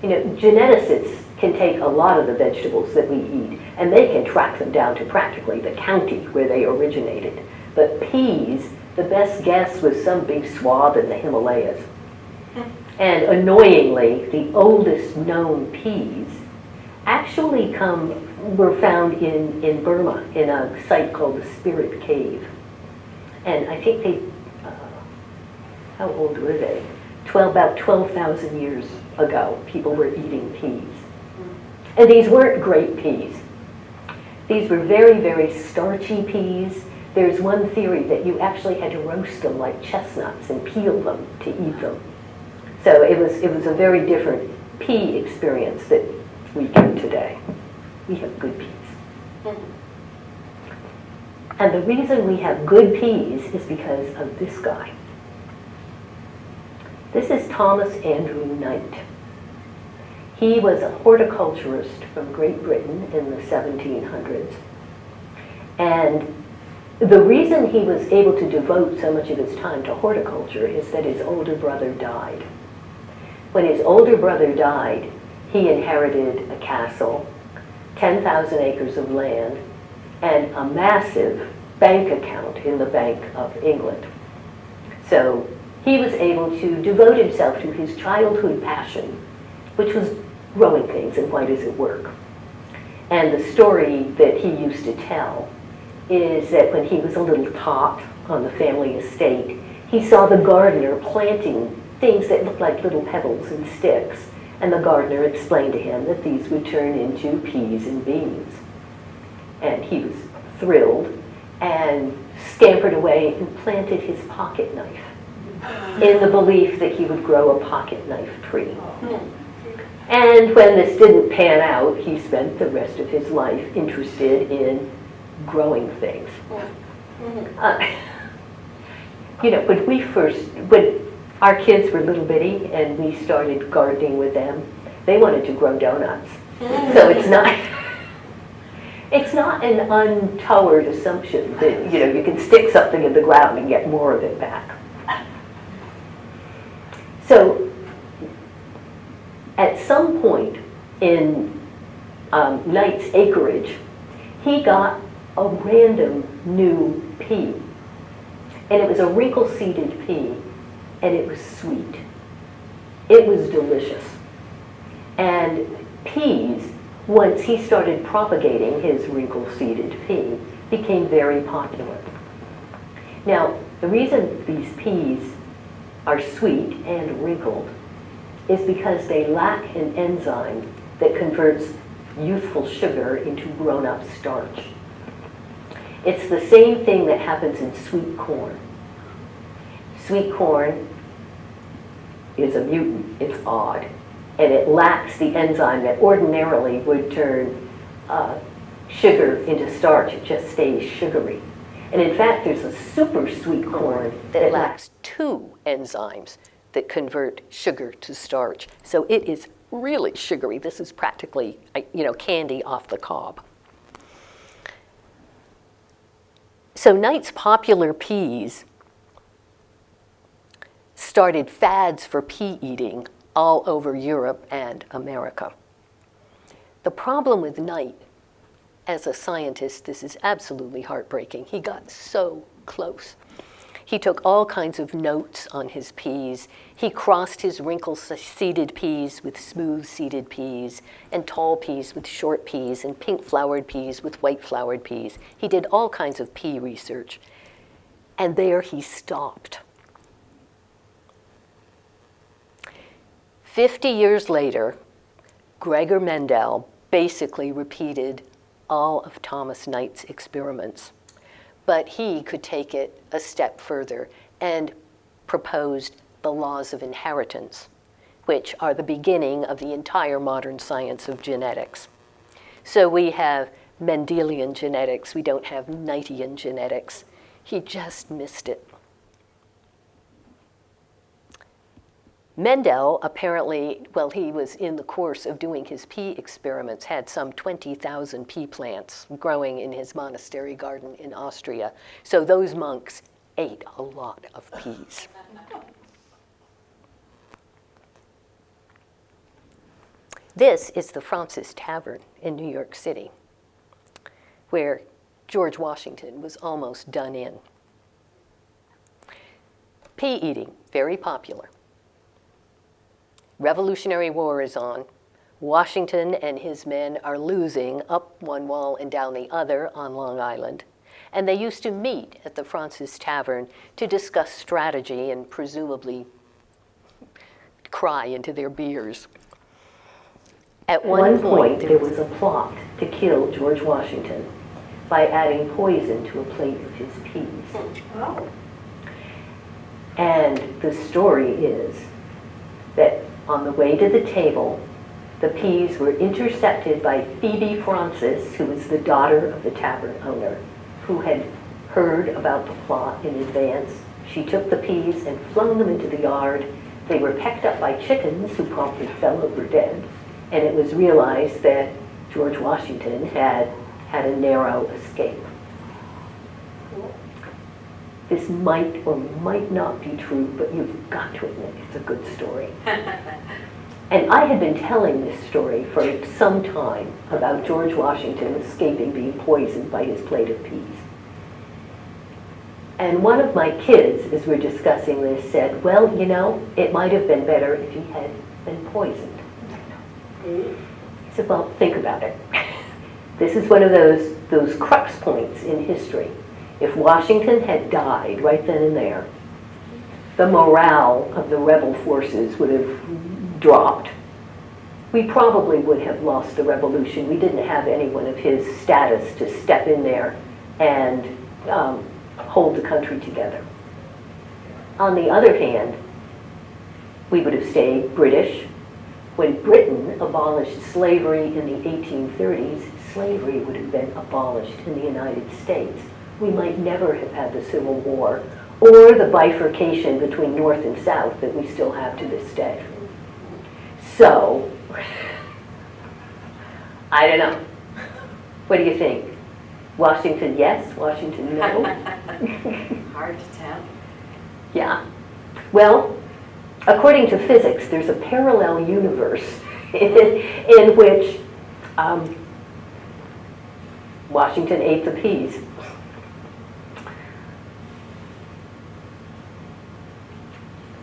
You know, geneticists can take a lot of the vegetables that we eat and they can track them down to practically the county where they originated. But peas, the best guess was some big swath in the Himalayas. And annoyingly, the oldest known peas actually were found in Burma in a site called the Spirit Cave. And I think they, how old were they? About 12,000 years ago, people were eating peas. And these weren't great peas. These were very, very starchy peas. There's one theory that you actually had to roast them like chestnuts and peel them to eat them. So it was a very different pea experience that we get today. We have good peas. And the reason we have good peas is because of this guy. This is Thomas Andrew Knight. He was a horticulturist from Great Britain in the 1700s. And the reason he was able to devote so much of his time to horticulture is that his older brother died. When his older brother died, he inherited a castle, 10,000 acres of land, and a massive bank account in the Bank of England. So he was able to devote himself to his childhood passion, which was growing things and why does it work. And the story that he used to tell is that when he was a little tot on the family estate, he saw the gardener planting things that looked like little pebbles and sticks. And the gardener explained to him that these would turn into peas and beans. And he was thrilled and scampered away and planted his pocket knife in the belief that he would grow a pocket knife tree. And when this didn't pan out, he spent the rest of his life interested in growing things. You know, when our kids were little bitty and we started gardening with them, they wanted to grow donuts. So it's not an untoward assumption that, you know, you can stick something in the ground and get more of it back. So at some point in Knight's acreage, he got a random new pea. And it was a wrinkle-seeded pea, and it was sweet. It was delicious. And peas, once he started propagating his wrinkle-seeded pea, became very popular. Now, the reason these peas are sweet and wrinkled is because they lack an enzyme that converts youthful sugar into grown-up starch. It's the same thing that happens in sweet corn. Sweet corn is a mutant, it's odd, and it lacks the enzyme that ordinarily would turn sugar into starch. It just stays sugary. And in fact, there's a super sweet corn that lacks two enzymes that convert sugar to starch. So it is really sugary. This is practically, candy off the cob. So Knight's popular peas started fads for pea eating all over Europe and America. The problem with Knight, as a scientist, this is absolutely heartbreaking. He got so close. He took all kinds of notes on his peas. He crossed his wrinkle-seeded peas with smooth-seeded peas, and tall peas with short peas, and pink-flowered peas with white-flowered peas. He did all kinds of pea research. And there he stopped. 50 years later, Gregor Mendel basically repeated all of Thomas Knight's experiments. But he could take it a step further and proposed the laws of inheritance, which are the beginning of the entire modern science of genetics. So we have Mendelian genetics, we don't have Knightian genetics. He just missed it. Mendel apparently, while he was in the course of doing his pea experiments, had some 20,000 pea plants growing in his monastery garden in Austria. So those monks ate a lot of peas. This is the Fraunces Tavern in New York City, where George Washington was almost done in. Pea eating, very popular. Revolutionary War is on. Washington and his men are losing up one wall and down the other on Long Island. And they used to meet at the Fraunces Tavern to discuss strategy and presumably cry into their beers. At one point, there was a plot to kill George Washington by adding poison to a plate of his peas. Oh. And the story is that on the way to the table, the peas were intercepted by Phoebe Fraunces, who was the daughter of the tavern owner, who had heard about the plot in advance. She took the peas and flung them into the yard. They were pecked up by chickens, who promptly fell over dead. And it was realized that George Washington had had a narrow escape. This might or might not be true, but you've got to admit it's a good story. And I had been telling this story for some time about George Washington escaping being poisoned by his plate of peas. And one of my kids, as we're discussing this, said, well, it might have been better if he had been poisoned. I said, well, think about it. This is one of those crux points in history. If Washington had died right then and there, the morale of the rebel forces would have dropped. We probably would have lost the revolution. We didn't have anyone of his status to step in there and hold the country together. On the other hand, we would have stayed British. When Britain abolished slavery in the 1830s, slavery would have been abolished in the United States. We might never have had the Civil War or the bifurcation between North and South that we still have to this day. So, I don't know. What do you think? Washington, yes? Washington, no? Hard to tell. Yeah. Well, according to physics, there's a parallel universe in which Washington ate the peas.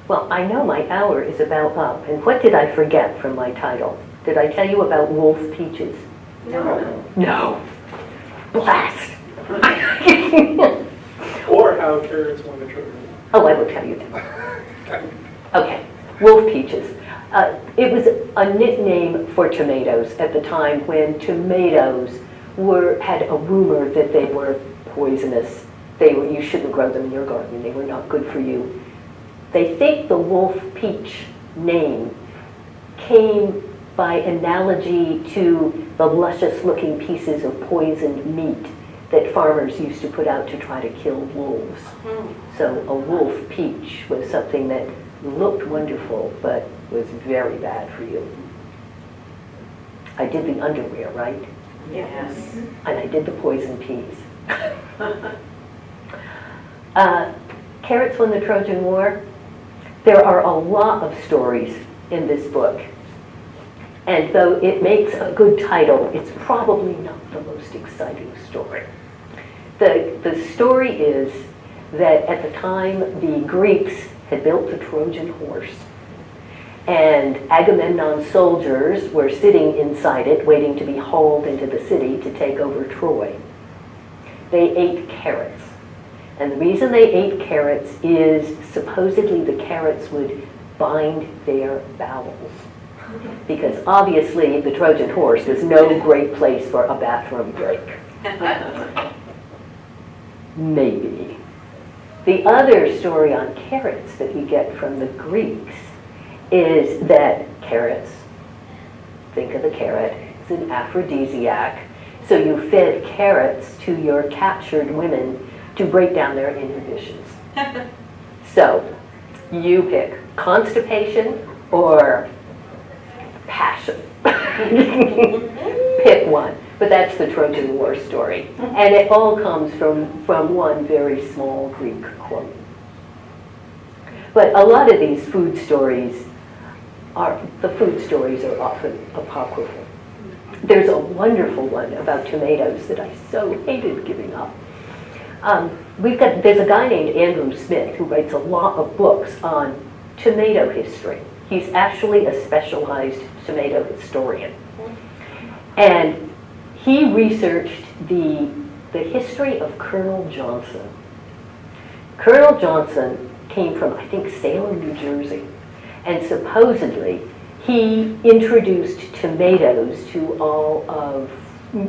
Well, I know my hour is about up, and what did I forget from my title? Did I tell you about wolf peaches? No. No. Blast. Or how carrots won the Trojan War. Oh, I will tell you that. Okay, wolf peaches. It was a nickname for tomatoes at the time when tomatoes had a rumor that they were poisonous. You shouldn't grow them in your garden. They were not good for you. They think the wolf peach name came by analogy to the luscious-looking pieces of poisoned meat that farmers used to put out to try to kill wolves. So a wolf peach was something that looked wonderful, but was very bad for you. I did the underwear, right? Yes. And I did the poison peas. Carrots won the Trojan War. There are a lot of stories in this book. And though it makes a good title, it's probably not the most exciting story. The story is that at the time the Greeks had built the Trojan horse, and Agamemnon's soldiers were sitting inside it waiting to be hauled into the city to take over Troy. They ate carrots. And the reason they ate carrots is supposedly the carrots would bind their bowels. Because obviously the Trojan horse was no great place for a bathroom break. Maybe. The other story on carrots that we get from the Greeks is that carrots, think of the carrot, is an aphrodisiac. So you fed carrots to your captured women to break down their inhibitions. So you pick constipation or passion. Pick one. But that's the Trojan War story. And it all comes from one very small Greek quote. But a lot of these food stories are often apocryphal. There's a wonderful one about tomatoes that I so hated giving up. There's a guy named Andrew Smith who writes a lot of books on tomato history. He's actually a specialized tomato historian. And he researched the history of Colonel Johnson. Colonel Johnson came from, I think, Salem, New Jersey. And supposedly, he introduced tomatoes to all of the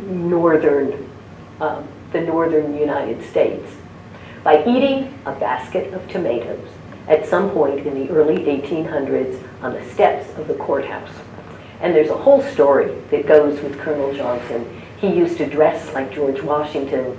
northern United States by eating a basket of tomatoes at some point in the early 1800s on the steps of the courthouse. And there's a whole story that goes with Colonel Johnson. He used to dress like George Washington.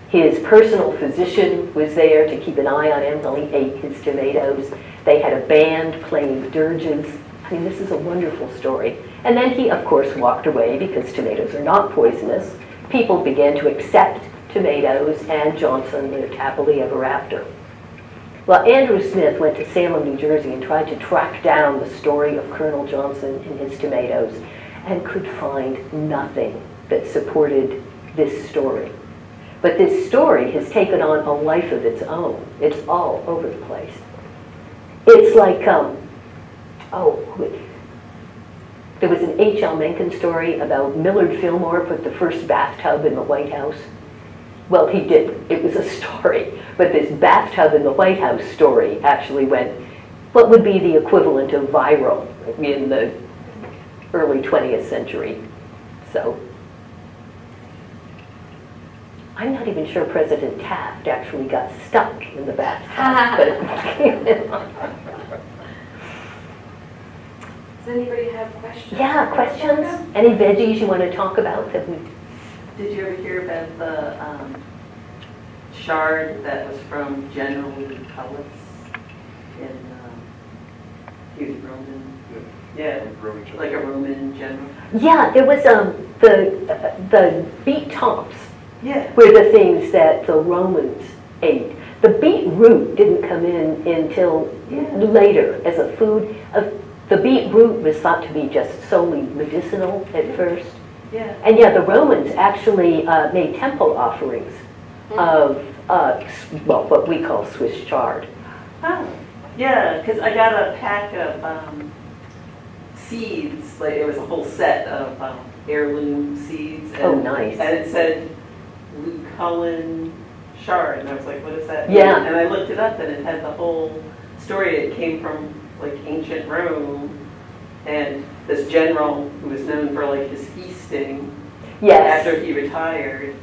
His personal physician was there to keep an eye on him while he ate his tomatoes. They had a band playing dirges. I mean, this is a wonderful story. And then he, of course, walked away because tomatoes are not poisonous. People began to accept tomatoes, and Johnson lived happily ever after. Well, Andrew Smith went to Salem, New Jersey, and tried to track down the story of Colonel Johnson and his tomatoes, and could find nothing that supported this story. But this story has taken on a life of its own. It's all over the place. It's like, there was an H.L. Mencken story about Millard Fillmore put the first bathtub in the White House. Well, he did. It was a story. But this bathtub in the White House story actually went, what would be the equivalent of viral in the early 20th century. So I'm not even sure President Taft actually got stuck in the bathtub. Does anybody have questions? Yeah, questions? Any veggies you want to talk about that we... Did you ever hear about the shard that was from General Lucullus in, he was Roman? Yeah, like a Roman general. Yeah, there was the beet tops Yeah. were the things that the Romans ate. The beet root didn't come in until later as a food. The beet root was thought to be just solely medicinal at first. Yeah. And yeah, the Romans actually made temple offerings of, what we call Swiss chard. Oh, yeah, because I got a pack of seeds, like it was a whole set of heirloom seeds. And, Oh, nice. And it said Lucullan shard, and I was like, what does that mean? Yeah. And I looked it up, and it had the whole story. It came from like ancient Rome, and this general who was known for like his feasting, Yes. after he retired,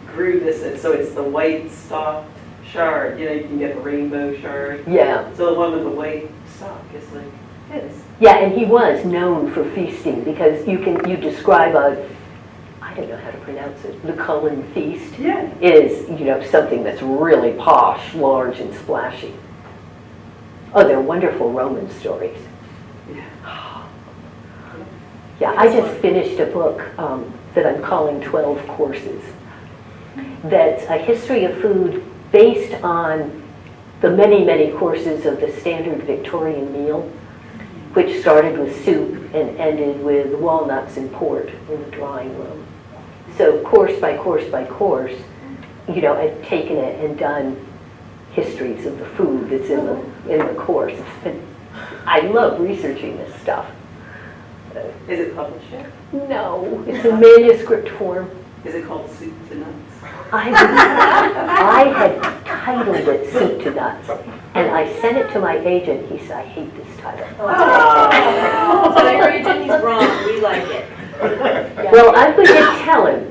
grew this, and so it's the white stalked shard. You know, you can get the rainbow shard. Yeah. So the one with the white stalk is like his. Yeah, and he was known for feasting because you describe I don't know how to pronounce it, Lucullan feast. Yeah. Is, something that's really posh, large, and splashy. Oh, they're wonderful Roman stories. Yeah. Yeah, I just finished a book that I'm calling 12 Courses. That's a history of food based on the many, many courses of the standard Victorian meal, which started with soup and ended with walnuts and port in the drawing room. So course by course by course, you know, I've taken it and done histories of the food that's in the course. I love researching this stuff. Is it published yet? No, it's in manuscript form. Is it called Soup to Nuts? I had titled it Soup to Nuts, and I sent it to my agent. He said, I hate this title. Oh. So your agent, he's wrong, we like it. Well, I'm going to tell him.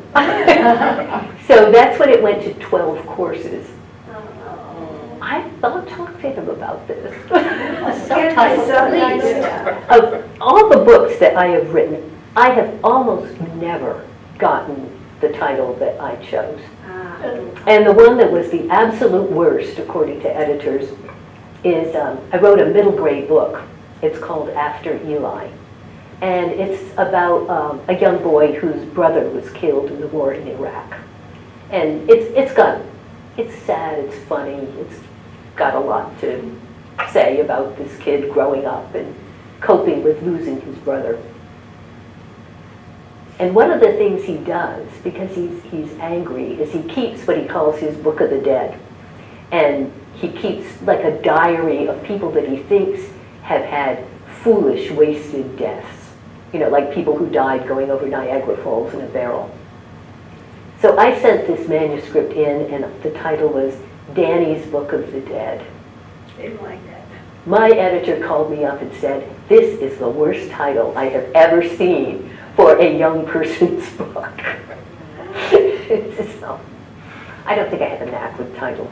So that's when it went to 12 courses. I'll talk to him about this. Of all the books that I have written, I have almost never gotten the title that I chose. And the one that was the absolute worst, according to editors, is I wrote a middle grade book. It's called After Eli. And it's about a young boy whose brother was killed in the war in Iraq. And it's sad, it's funny, it's got a lot to say about this kid growing up and coping with losing his brother. And one of the things he does, because he's angry, is he keeps what he calls his Book of the Dead. And he keeps like a diary of people that he thinks have had foolish, wasted deaths. You know, like people who died going over Niagara Falls in a barrel. So I sent this manuscript in, and the title was Danny's Book of the Dead. Didn't like that. My editor called me up and said, this is the worst title I have ever seen for a young person's book. It's just, I don't think I have a knack with titles.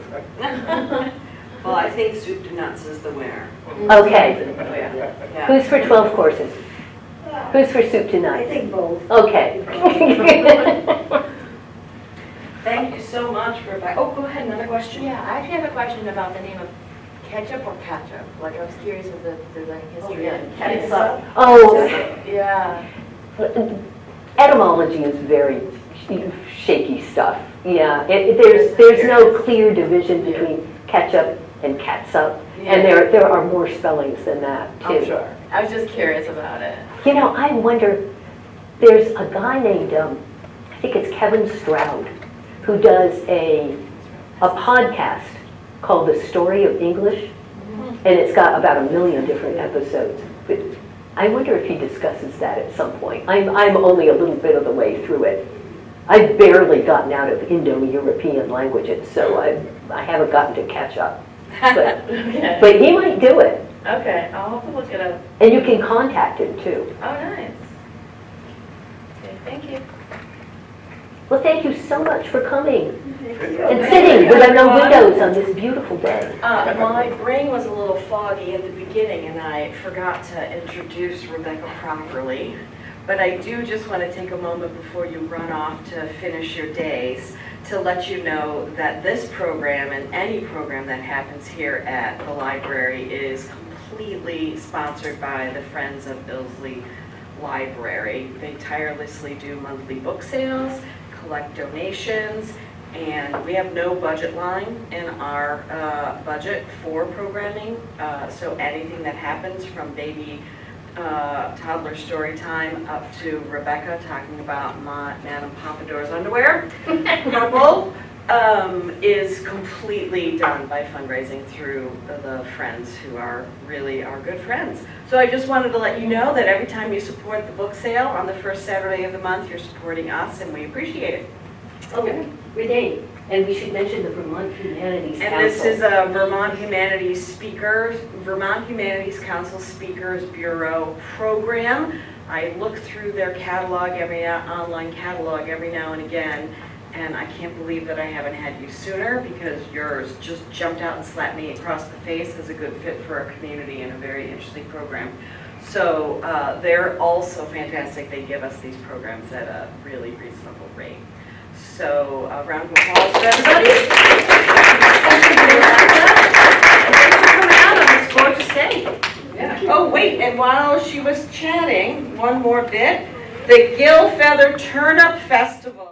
Well, I think Soup to Nuts is the winner. Okay. Yeah. Who's for 12 courses? Who's for Soup to I Nuts? think both. Okay. Thank you so much, Rebecca. Oh, go ahead, another question. Yeah, I actually have a question about the name of ketchup or ketchup. Like, I was curious of the history of it. Ketchup. Oh, Yeah. etymology is very shaky stuff. Yeah, there's no clear division between ketchup and catsup, and there are more spellings than that too. I'm sure. I was just curious about it. You know, I wonder. There's a guy named I think it's Kevin Stroud, who does a podcast called The Story of English, and it's got about 1 million different episodes. But I wonder if he discusses that at some point. I'm only a little bit of the way through it. I've barely gotten out of Indo-European languages, so I haven't gotten to catch up. But, Okay. but he might do it, Okay, I'll have to look it up. and you can contact him too. Oh, nice. Okay, thank you. Well, thank you so much for coming and sitting with no windows on this beautiful day. My brain was a little foggy at the beginning and I forgot to introduce Rebecca properly. But I do just want to take a moment before you run off to finish your days to let you know that this program and any program that happens here at the library is completely sponsored by the Friends of Ilsley Library. They tirelessly do monthly book sales, collect donations, and we have no budget line in our budget for programming. So anything that happens from baby toddler story time up to Rebecca talking about Madame Pompadour's underwear, purple, is completely done by fundraising through the friends who are really our good friends. So I just wanted to let you know that every time you support the book sale on the first Saturday of the month, you're supporting us, and we appreciate it. Oh, Renee, and we should mention the Vermont Humanities Council. And this is a Vermont Humanities Council Speakers Bureau program. I look through their catalog online catalog every now and again, and I can't believe that I haven't had you sooner, because yours just jumped out and slapped me across the face as a good fit for our community and a very interesting program. So they're also fantastic. They give us these programs at a really reasonable rate. So a round of applause for everybody. Thanks for coming out on this gorgeous day. Oh, wait, and while she was chatting, one more bit. the Gilfeather Turnip Festival.